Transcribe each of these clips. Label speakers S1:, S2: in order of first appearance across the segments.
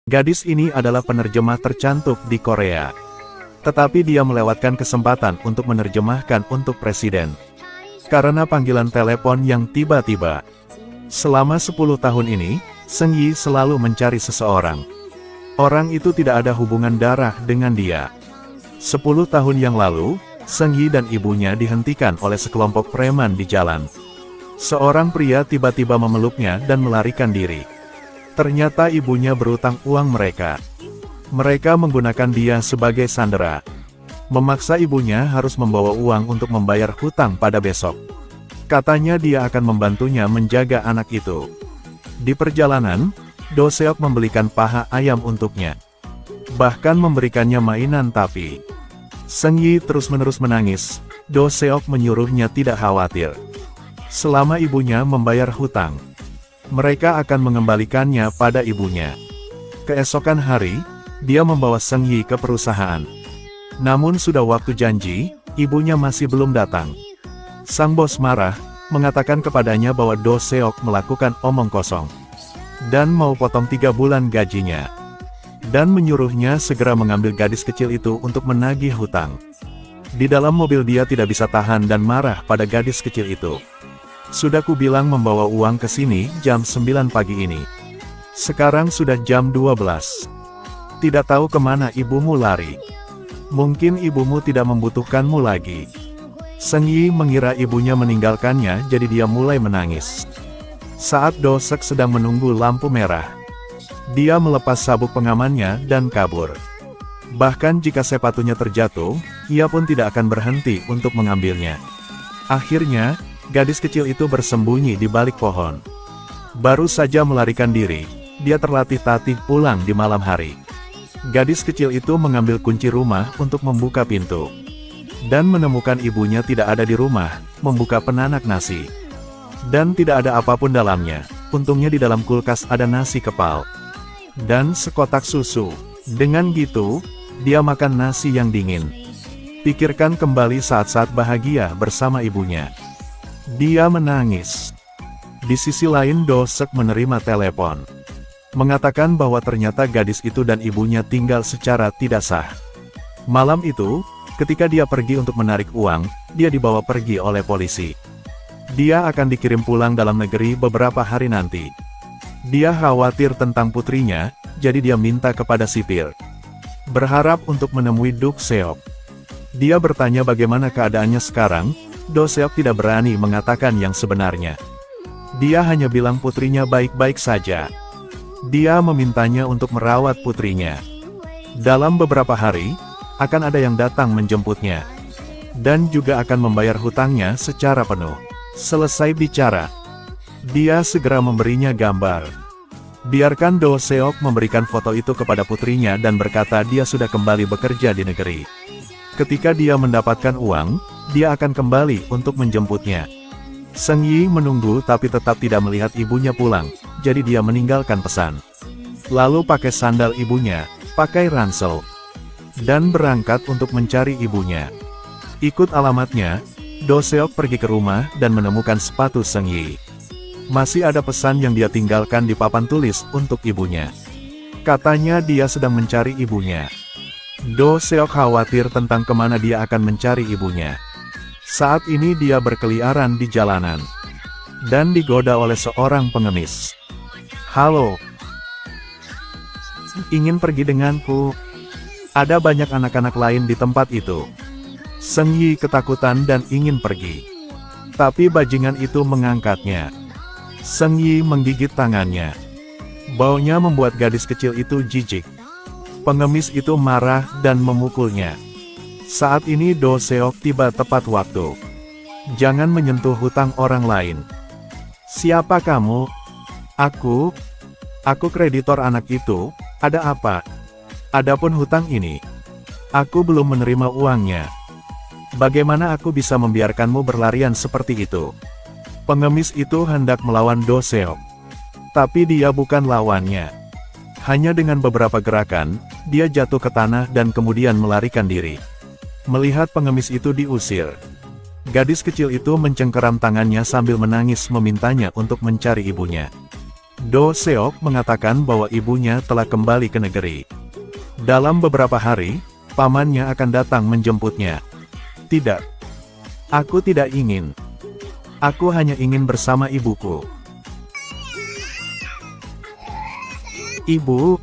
S1: Gadis ini adalah penerjemah tercantik di Korea. Tetapi dia melewatkan kesempatan untuk menerjemahkan untuk presiden. Karena panggilan telepon yang tiba-tiba. Selama 10 tahun ini, Seung Yi selalu mencari seseorang. Orang itu tidak ada hubungan darah dengan dia. 10 tahun yang lalu, Seung Yi dan ibunya dihentikan oleh sekelompok preman di jalan. Seorang pria tiba-tiba memeluknya dan melarikan diri. Ternyata ibunya berutang uang mereka. Mereka menggunakan dia sebagai sandera. Memaksa ibunya harus membawa uang untuk membayar hutang pada besok. Katanya dia akan membantunya menjaga anak itu. Di perjalanan, Do Seok membelikan paha ayam untuknya. Bahkan memberikannya mainan tapi Seung Yi terus-menerus menangis. Do Seok menyuruhnya tidak khawatir. Selama ibunya membayar hutang, mereka akan mengembalikannya pada ibunya. Keesokan hari, dia membawa Seung Yi ke perusahaan. Namun sudah waktu janji, ibunya masih belum datang. Sang bos marah, mengatakan kepadanya bahwa Do Seok melakukan omong kosong. Dan mau potong 3 bulan gajinya. Dan menyuruhnya segera mengambil gadis kecil itu untuk menagih hutang. Di dalam mobil dia tidak bisa tahan dan marah pada gadis kecil itu. Sudah kubilang membawa uang ke sini jam 9 pagi ini. Sekarang sudah jam 12. Tidak tahu kemana ibumu lari. Mungkin ibumu tidak membutuhkanmu lagi. Seung Yi mengira ibunya meninggalkannya, jadi dia mulai menangis. Saat Do Seok sedang menunggu lampu merah, dia melepas sabuk pengamannya dan kabur. Bahkan jika sepatunya terjatuh, ia pun tidak akan berhenti untuk mengambilnya. Akhirnya, gadis kecil itu bersembunyi di balik pohon. Baru saja melarikan diri, dia terlatih-tatih pulang di malam hari. Gadis kecil itu mengambil kunci rumah untuk membuka pintu. Dan menemukan ibunya tidak ada di rumah, membuka penanak nasi. Dan tidak ada apapun dalamnya. Untungnya di dalam kulkas ada nasi kepal. Dan sekotak susu. Dengan gitu, dia makan nasi yang dingin. Pikirkan kembali saat-saat bahagia bersama ibunya. Dia menangis. Di sisi lain Do Seok menerima telepon. Mengatakan bahwa ternyata gadis itu dan ibunya tinggal secara tidak sah. Malam itu, ketika dia pergi untuk menarik uang, dia dibawa pergi oleh polisi. Dia akan dikirim pulang dalam negeri beberapa hari nanti. Dia khawatir tentang putrinya, jadi dia minta kepada sipir. Berharap untuk menemui Do Seok. Dia bertanya bagaimana keadaannya sekarang. Do Seok tidak berani mengatakan yang sebenarnya. Dia hanya bilang putrinya baik-baik saja. Dia memintanya untuk merawat putrinya. Dalam beberapa hari, akan ada yang datang menjemputnya. Dan juga akan membayar hutangnya secara penuh. Selesai bicara, dia segera memberinya gambar. Biarkan Do Seok memberikan foto itu kepada putrinya dan berkata dia sudah kembali bekerja di negeri. Ketika dia mendapatkan uang, dia akan kembali untuk menjemputnya. Seung Yi menunggu tapi tetap tidak melihat ibunya pulang, jadi dia meninggalkan pesan. Lalu pakai sandal ibunya, pakai ransel, dan berangkat untuk mencari ibunya. Ikut alamatnya, Do Seok pergi ke rumah dan menemukan sepatu Seung Yi. Masih ada pesan yang dia tinggalkan di papan tulis untuk ibunya. Katanya dia sedang mencari ibunya. Do Seok khawatir tentang kemana dia akan mencari ibunya. Saat ini dia berkeliaran di jalanan. Dan digoda oleh seorang pengemis. Halo. Ingin pergi denganku? Ada banyak anak-anak lain di tempat itu. Seung Yi ketakutan dan ingin pergi. Tapi bajingan itu mengangkatnya. Seung Yi menggigit tangannya. Baunya membuat gadis kecil itu jijik. Pengemis itu marah dan memukulnya. Saat ini Do Seok tiba tepat waktu. Jangan menyentuh hutang orang lain. Siapa kamu? Aku kreditor anak itu. Ada apa? Adapun hutang ini, aku belum menerima uangnya. Bagaimana aku bisa membiarkanmu berlarian seperti itu? Pengemis itu hendak melawan Do Seok. Tapi dia bukan lawannya. Hanya dengan beberapa gerakan, dia jatuh ke tanah dan kemudian melarikan diri. Melihat pengemis itu diusir, gadis kecil itu mencengkeram tangannya sambil menangis memintanya untuk mencari ibunya. Do Seok mengatakan bahwa ibunya telah kembali ke negeri. Dalam beberapa hari, pamannya akan datang menjemputnya. Tidak. Aku tidak ingin. Aku hanya ingin bersama ibuku. Ibu.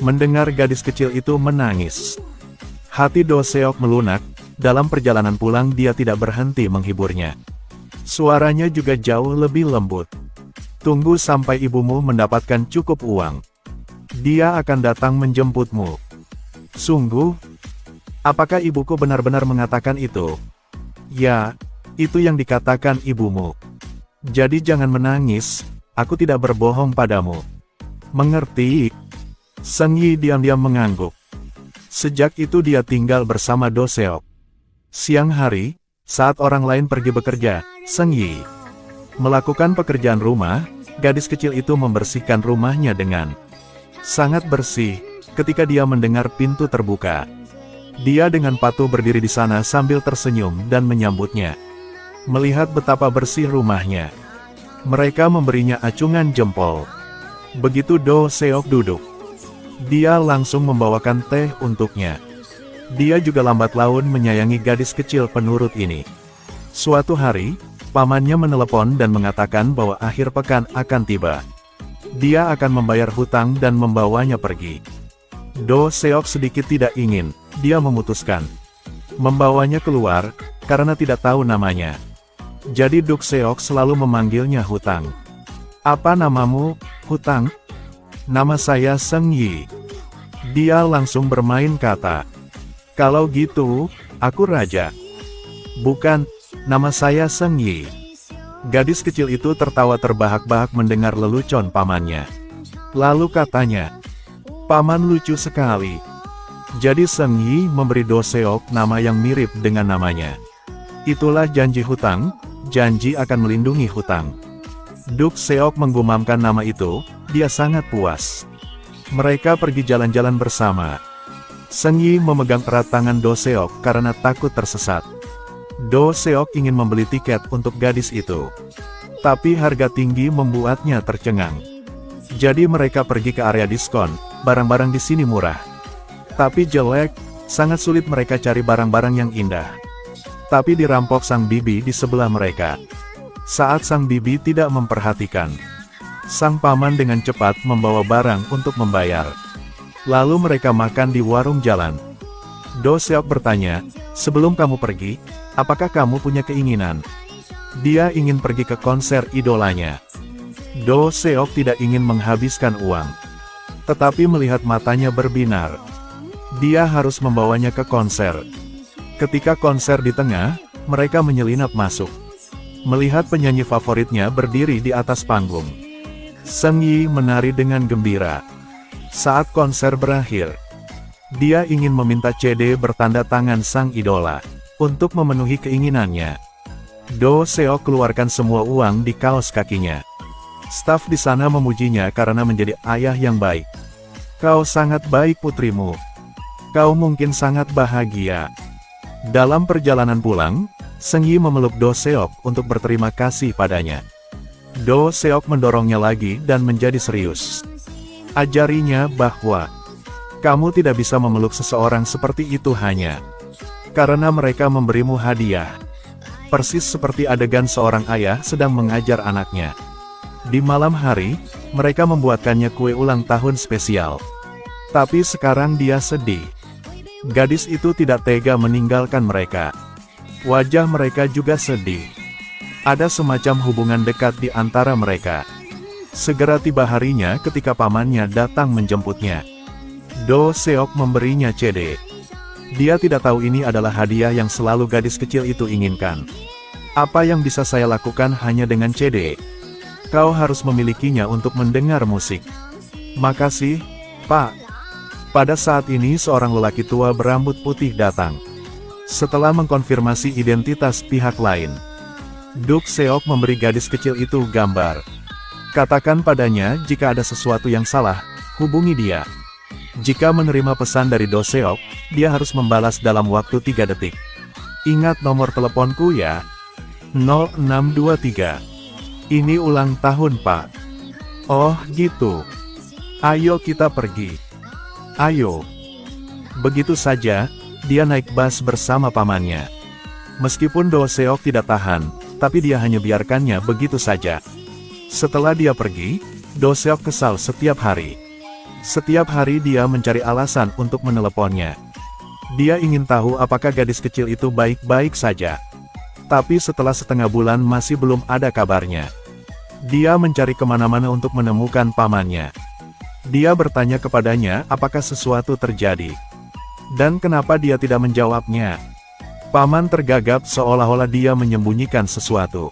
S1: Mendengar gadis kecil itu menangis. Hati Do Seok melunak, dalam perjalanan pulang dia tidak berhenti menghiburnya. Suaranya juga jauh lebih lembut. Tunggu sampai ibumu mendapatkan cukup uang. Dia akan datang menjemputmu. Sungguh? Apakah ibuku benar-benar mengatakan itu? Ya, itu yang dikatakan ibumu. Jadi jangan menangis, aku tidak berbohong padamu. Mengerti? Seng Yi diam-diam mengangguk. Sejak itu dia tinggal bersama Do Seok. Siang hari, saat orang lain pergi bekerja, Seng Yi melakukan pekerjaan rumah. Gadis kecil itu membersihkan rumahnya dengan sangat bersih. Ketika dia mendengar pintu terbuka, dia dengan patuh berdiri di sana sambil tersenyum dan menyambutnya. Melihat betapa bersih rumahnya, mereka memberinya acungan jempol. Begitu Do Seok duduk, dia langsung membawakan teh untuknya. Dia juga lambat laun menyayangi gadis kecil penurut ini. Suatu hari, pamannya menelepon dan mengatakan bahwa akhir pekan akan tiba. Dia akan membayar hutang dan membawanya pergi. Do Seok sedikit tidak ingin, dia memutuskan membawanya keluar, karena tidak tahu namanya. Jadi Do Seok selalu memanggilnya Hutang. Apa namamu, Hutang? Nama saya Seng Yi. Dia langsung bermain kata. Kalau gitu, aku Raja. Bukan, nama saya Seng Yi. Gadis kecil itu tertawa terbahak-bahak mendengar lelucon pamannya. Lalu katanya, paman lucu sekali. Jadi Seng Yi memberi Do Seok nama yang mirip dengan namanya. Itulah janji Hutang, janji akan melindungi Hutang. Do Seok menggumamkan nama itu, dia sangat puas. Mereka pergi jalan-jalan bersama. Seng Yi memegang erat tangan Do Seok karena takut tersesat. Do Seok ingin membeli tiket untuk gadis itu. Tapi harga tinggi membuatnya tercengang. Jadi mereka pergi ke area diskon, barang-barang di sini murah. Tapi jelek, sangat sulit mereka cari barang-barang yang indah. Tapi dirampok sang bibi di sebelah mereka. Saat sang bibi tidak memperhatikan, sang paman dengan cepat membawa barang untuk membayar. Lalu mereka makan di warung jalan. Do Seok bertanya, sebelum kamu pergi, apakah kamu punya keinginan? Dia ingin pergi ke konser idolanya. Do Seok tidak ingin menghabiskan uang. Tetapi melihat matanya berbinar, dia harus membawanya ke konser. Ketika konser di tengah, mereka menyelinap masuk. Melihat penyanyi favoritnya berdiri di atas panggung. Seng Yi menari dengan gembira. Saat konser berakhir, dia ingin meminta CD bertanda tangan sang idola, untuk memenuhi keinginannya. Do Seok keluarkan semua uang di kaos kakinya. Staf di sana memujinya karena menjadi ayah yang baik. Kau sangat baik putrimu. Kau mungkin sangat bahagia. Dalam perjalanan pulang, Seng Yi memeluk Do Seok untuk berterima kasih padanya. Do Seok mendorongnya lagi dan menjadi serius. Ajarinya bahwa kamu tidak bisa memeluk seseorang seperti itu hanya karena mereka memberimu hadiah. Persis seperti adegan seorang ayah sedang mengajar anaknya. Di malam hari, mereka membuatkannya kue ulang tahun spesial. Tapi sekarang dia sedih. Gadis itu tidak tega meninggalkan mereka. Wajah mereka juga sedih. Ada semacam hubungan dekat di antara mereka. Segera tiba harinya ketika pamannya datang menjemputnya. Do Seok memberinya CD. Dia tidak tahu ini adalah hadiah yang selalu gadis kecil itu inginkan. Apa yang bisa saya lakukan hanya dengan CD? Kau harus memilikinya untuk mendengar musik. Makasih, Pak. Pada saat ini seorang lelaki tua berambut putih datang. Setelah mengkonfirmasi identitas pihak lain, Do Seok memberi gadis kecil itu gambar. Katakan padanya jika ada sesuatu yang salah, hubungi dia. Jika menerima pesan dari Do Seok, dia harus membalas dalam waktu 3 detik. Ingat nomor teleponku ya. 0623. Ini ulang tahun Pak. Oh, gitu. Ayo kita pergi. Ayo. Begitu saja, dia naik bus bersama pamannya. Meskipun Do Seok tidak tahan, tapi dia hanya biarkannya begitu saja. Setelah dia pergi, Do Seok kesal setiap hari. Setiap hari dia mencari alasan untuk meneleponnya. Dia ingin tahu apakah gadis kecil itu baik-baik saja. Tapi setelah setengah bulan masih belum ada kabarnya. Dia mencari kemana-mana untuk menemukan pamannya. Dia bertanya kepadanya apakah sesuatu terjadi. Dan kenapa dia tidak menjawabnya. Paman tergagap seolah-olah dia menyembunyikan sesuatu.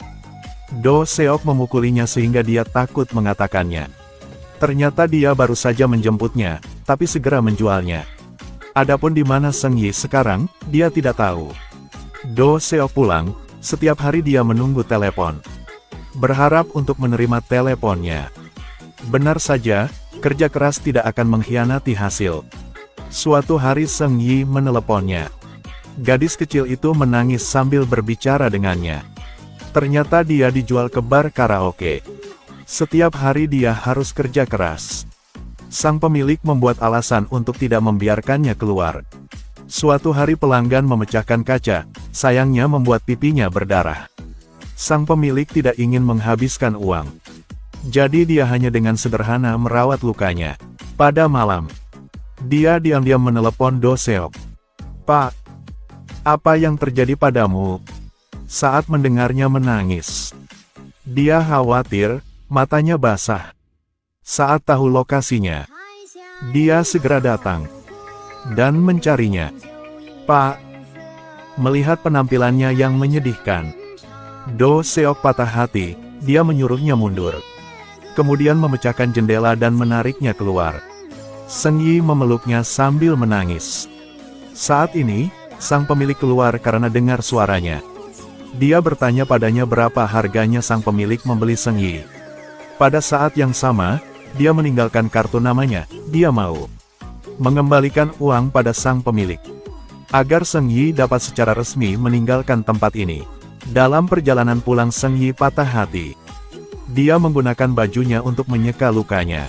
S1: Do Seok memukulinya sehingga dia takut mengatakannya. Ternyata dia baru saja menjemputnya, tapi segera menjualnya. Adapun di mana Seng Yi sekarang, dia tidak tahu. Do Seok pulang, setiap hari dia menunggu telepon. Berharap untuk menerima teleponnya. Benar saja, kerja keras tidak akan mengkhianati hasil. Suatu hari Seng Yi meneleponnya. Gadis kecil itu menangis sambil berbicara dengannya. Ternyata dia dijual ke bar karaoke. Setiap hari dia harus kerja keras. Sang pemilik membuat alasan untuk tidak membiarkannya keluar. Suatu hari pelanggan memecahkan kaca, sayangnya membuat pipinya berdarah. Sang pemilik tidak ingin menghabiskan uang. Jadi dia hanya dengan sederhana merawat lukanya. Pada malam, dia diam-diam menelepon Do Seok. "Pak, apa yang terjadi padamu?" Saat mendengarnya menangis. Dia khawatir, matanya basah. Saat tahu lokasinya, dia segera datang dan mencarinya. "Pak." Melihat penampilannya yang menyedihkan, Do Seok patah hati, dia menyuruhnya mundur. Kemudian memecahkan jendela dan menariknya keluar. Seng Yi memeluknya sambil menangis. Saat ini, sang pemilik keluar karena dengar suaranya. Dia bertanya padanya berapa harganya sang pemilik membeli Seng Yi. Pada saat yang sama, dia meninggalkan kartu namanya, dia mau mengembalikan uang pada sang pemilik. Agar Seng Yi dapat secara resmi meninggalkan tempat ini. Dalam perjalanan pulang Seng Yi patah hati. Dia menggunakan bajunya untuk menyeka lukanya.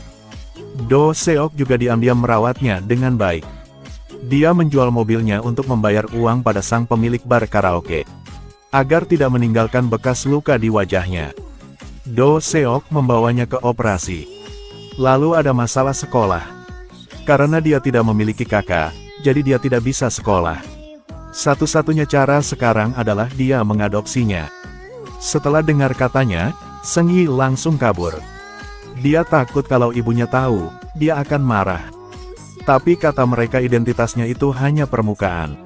S1: Do Seok juga diam-diam merawatnya dengan baik. Dia menjual mobilnya untuk membayar uang pada sang pemilik bar karaoke. Agar tidak meninggalkan bekas luka di wajahnya. Do Seok membawanya ke operasi. Lalu ada masalah sekolah. Karena dia tidak memiliki kakak, jadi dia tidak bisa sekolah. Satu-satunya cara sekarang adalah dia mengadopsinya. Setelah dengar katanya, Seng Yi langsung kabur. Dia takut kalau ibunya tahu, dia akan marah. Tapi kata mereka identitasnya itu hanya permukaan.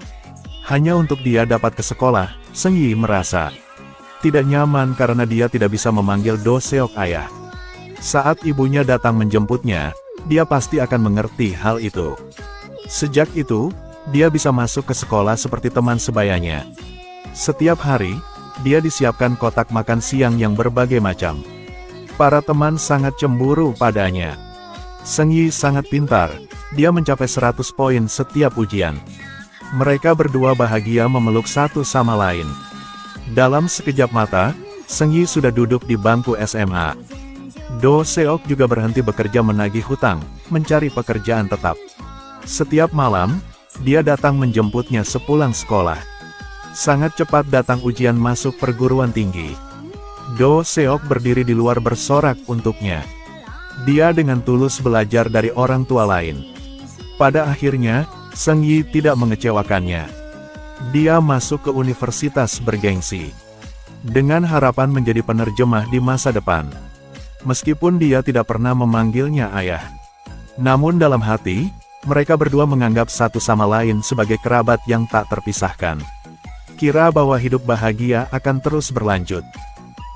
S1: Hanya untuk dia dapat ke sekolah, Seng Yi merasa tidak nyaman karena dia tidak bisa memanggil Do Seok ayah. Saat ibunya datang menjemputnya, dia pasti akan mengerti hal itu. Sejak itu, dia bisa masuk ke sekolah seperti teman sebayanya. Setiap hari, dia disiapkan kotak makan siang yang berbagai macam. Para teman sangat cemburu padanya. Seng Yi sangat pintar, dia mencapai 100 poin setiap ujian. Mereka berdua bahagia memeluk satu sama lain. Dalam sekejap mata, Seng Yi sudah duduk di bangku SMA. Do Seok juga berhenti bekerja menagih hutang, mencari pekerjaan tetap. Setiap malam, dia datang menjemputnya sepulang sekolah. Sangat cepat datang ujian masuk perguruan tinggi. Do Seok berdiri di luar bersorak untuknya. Dia dengan tulus belajar dari orang tua lain. Pada akhirnya, Seng Yi tidak mengecewakannya. Dia masuk ke universitas bergengsi. Dengan harapan menjadi penerjemah di masa depan. Meskipun dia tidak pernah memanggilnya ayah. Namun dalam hati, mereka berdua menganggap satu sama lain sebagai kerabat yang tak terpisahkan. Kira bahwa hidup bahagia akan terus berlanjut.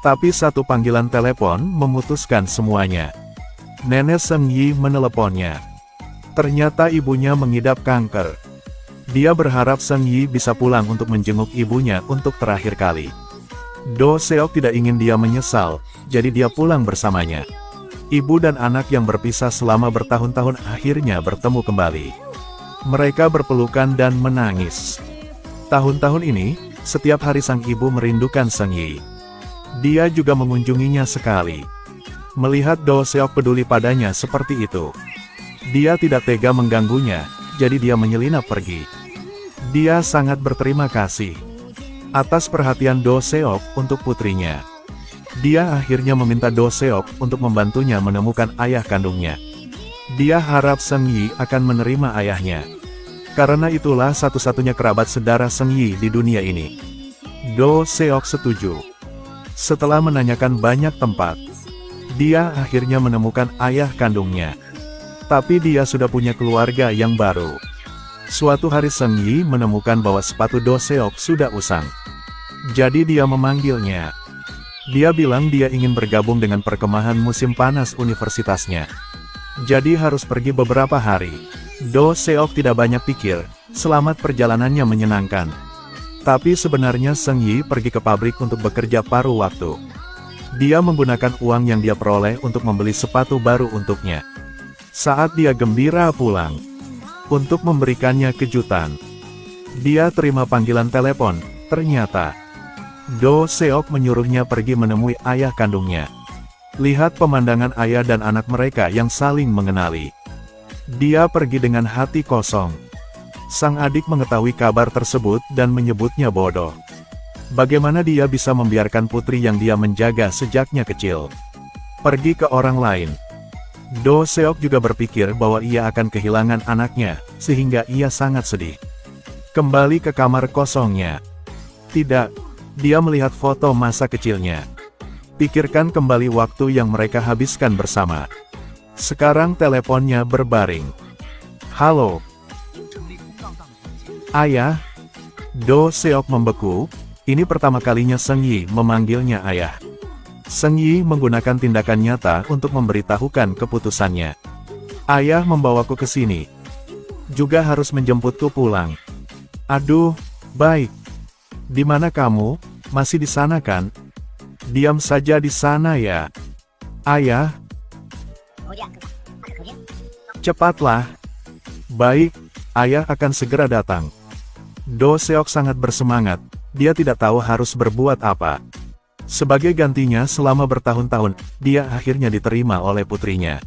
S1: Tapi satu panggilan telepon memutuskan semuanya. Nenek Seng Yi meneleponnya. Ternyata ibunya mengidap kanker. Dia berharap Seng Yi bisa pulang untuk menjenguk ibunya untuk terakhir kali. Do Seok tidak ingin dia menyesal, jadi dia pulang bersamanya. Ibu dan anak yang berpisah selama bertahun-tahun akhirnya bertemu kembali. Mereka berpelukan dan menangis. Tahun-tahun ini, setiap hari sang ibu merindukan Seng Yi. Dia juga mengunjunginya sekali. Melihat Do Seok peduli padanya seperti itu, dia tidak tega mengganggunya, jadi dia menyelinap pergi. Dia sangat berterima kasih atas perhatian Do Seok untuk putrinya. Dia akhirnya meminta Do Seok untuk membantunya menemukan ayah kandungnya. Dia harap Seng Yi akan menerima ayahnya. Karena itulah satu-satunya kerabat saudara Seng Yi di dunia ini. Do Seok setuju. Setelah menanyakan banyak tempat, dia akhirnya menemukan ayah kandungnya. Tapi dia sudah punya keluarga yang baru. Suatu hari Seng Yi menemukan bahwa sepatu Do Seok sudah usang. Jadi dia memanggilnya. Dia bilang dia ingin bergabung dengan perkemahan musim panas universitasnya. Jadi harus pergi beberapa hari. Do Seok tidak banyak pikir, selamat perjalanannya menyenangkan. Tapi sebenarnya Seng Yi pergi ke pabrik untuk bekerja paruh waktu. Dia menggunakan uang yang dia peroleh untuk membeli sepatu baru untuknya. Saat dia gembira pulang, untuk memberikannya kejutan, dia terima panggilan telepon. Ternyata Do Seok menyuruhnya pergi menemui ayah kandungnya. Lihat pemandangan ayah dan anak mereka yang saling mengenali. Dia pergi dengan hati kosong. Sang adik mengetahui kabar tersebut dan menyebutnya bodoh. Bagaimana dia bisa membiarkan putri yang dia menjaga sejaknya kecil pergi ke orang lain? Do Seok juga berpikir bahwa ia akan kehilangan anaknya, sehingga ia sangat sedih. Kembali ke kamar kosongnya. Tidak, dia melihat foto masa kecilnya. Pikirkan kembali waktu yang mereka habiskan bersama. Sekarang teleponnya berbaring. Halo. Ayah. Do Seok membeku. Ini pertama kalinya Seng Yi memanggilnya ayah. Seng Yi menggunakan tindakan nyata untuk memberitahukan keputusannya. Ayah membawaku ke sini. Juga harus menjemputku pulang. Aduh, baik. Di mana kamu? Masih di sana kan? Diam saja di sana ya. Ayah. Cepatlah. Baik, ayah akan segera datang. Do Seok sangat bersemangat. Dia tidak tahu harus berbuat apa. Sebagai gantinya selama bertahun-tahun, dia akhirnya diterima oleh putrinya.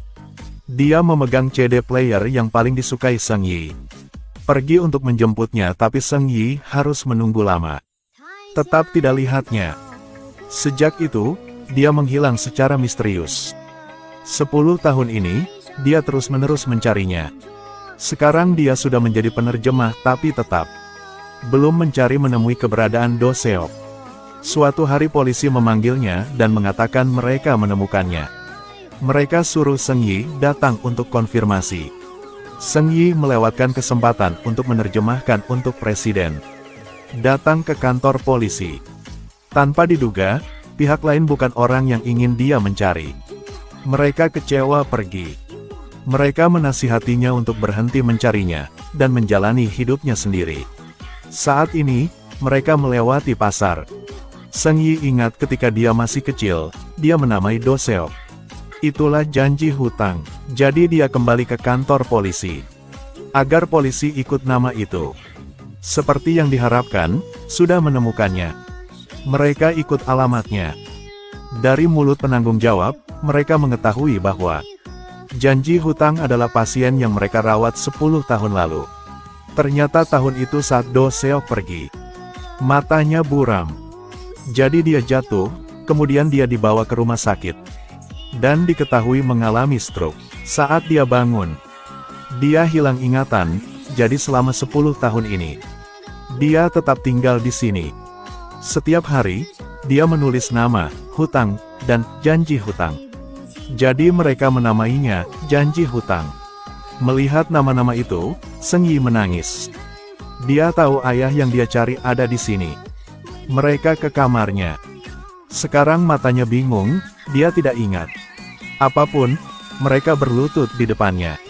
S1: Dia memegang CD player yang paling disukai Seng Yi. Pergi untuk menjemputnya tapi Seng Yi harus menunggu lama. Tetap tidak lihatnya. Sejak itu, dia menghilang secara misterius. 10 tahun ini, dia terus-menerus mencarinya. Sekarang dia sudah menjadi penerjemah tapi tetap belum menemui keberadaan Do Seok. Suatu hari polisi memanggilnya dan mengatakan mereka menemukannya. Mereka suruh Seng Yi datang untuk konfirmasi. Seng Yi melewatkan kesempatan untuk menerjemahkan untuk presiden. Datang ke kantor polisi. Tanpa diduga, pihak lain bukan orang yang ingin dia mencari. Mereka kecewa pergi. Mereka menasihatinya untuk berhenti mencarinya, dan menjalani hidupnya sendiri. Saat ini, mereka melewati pasar. Seng Yi ingat ketika dia masih kecil, dia menamai Do Seok. Itulah janji hutang, jadi dia kembali ke kantor polisi. Agar polisi ikut nama itu. Seperti yang diharapkan, sudah menemukannya. Mereka ikut alamatnya. Dari mulut penanggung jawab, mereka mengetahui bahwa janji hutang adalah pasien yang mereka rawat 10 tahun lalu. Ternyata tahun itu saat Do Seok pergi, matanya buram. Jadi dia jatuh, kemudian dia dibawa ke rumah sakit. Dan diketahui mengalami stroke. Saat dia bangun, dia hilang ingatan, jadi selama 10 tahun ini, dia tetap tinggal di sini. Setiap hari, dia menulis nama, hutang, dan janji hutang. Jadi mereka menamainya, janji hutang. Melihat nama-nama itu, Seng Yi menangis. Dia tahu ayah yang dia cari ada di sini. Mereka ke kamarnya. Sekarang matanya bingung, dia tidak ingat apapun, mereka berlutut di depannya.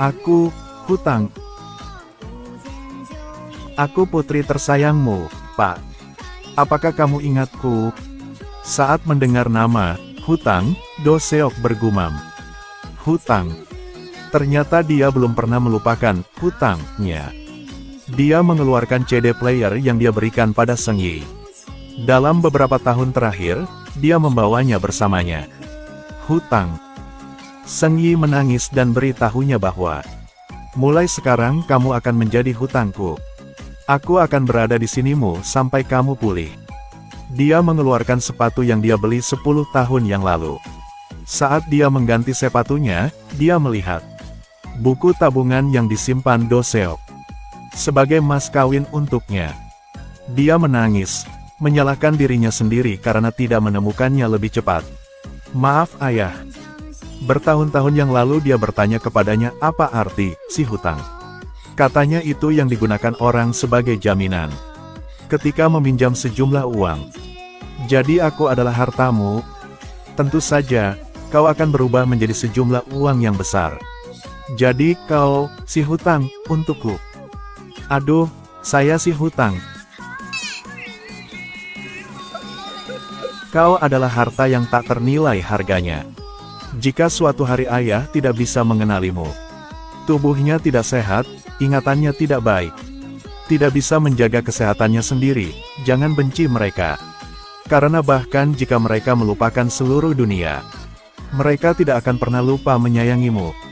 S1: Aku, hutang. Aku putri tersayangmu, Pak. Apakah kamu ingatku? Saat mendengar nama, hutang, Do Seok bergumam. Hutang. Ternyata dia belum pernah melupakan hutangnya. Dia mengeluarkan CD player yang dia berikan pada Seng Yi. Dalam beberapa tahun terakhir, dia membawanya bersamanya. hutang. Seng Yi menangis dan beritahunya bahwa, mulai sekarang kamu akan menjadi hutangku. Aku akan berada di sinimu sampai kamu pulih. Dia mengeluarkan sepatu yang dia beli 10 tahun yang lalu. Saat dia mengganti sepatunya, dia melihat buku tabungan yang disimpan Do Seok sebagai mas kawin untuknya. Dia menangis, menyalahkan dirinya sendiri karena tidak menemukannya lebih cepat. Maaf ayah. Bertahun-tahun yang lalu dia bertanya kepadanya apa arti si hutang. Katanya itu yang digunakan orang sebagai jaminan ketika meminjam sejumlah uang. Jadi aku adalah hartamu. Tentu saja, kau akan berubah menjadi sejumlah uang yang besar. Jadi kau, si hutang, untukku. Aduh, saya si hutang. Kau adalah harta yang tak ternilai harganya. Jika suatu hari ayah tidak bisa mengenalimu, tubuhnya tidak sehat, ingatannya tidak baik, tidak bisa menjaga kesehatannya sendiri, jangan benci mereka. Karena bahkan jika mereka melupakan seluruh dunia, mereka tidak akan pernah lupa menyayangimu.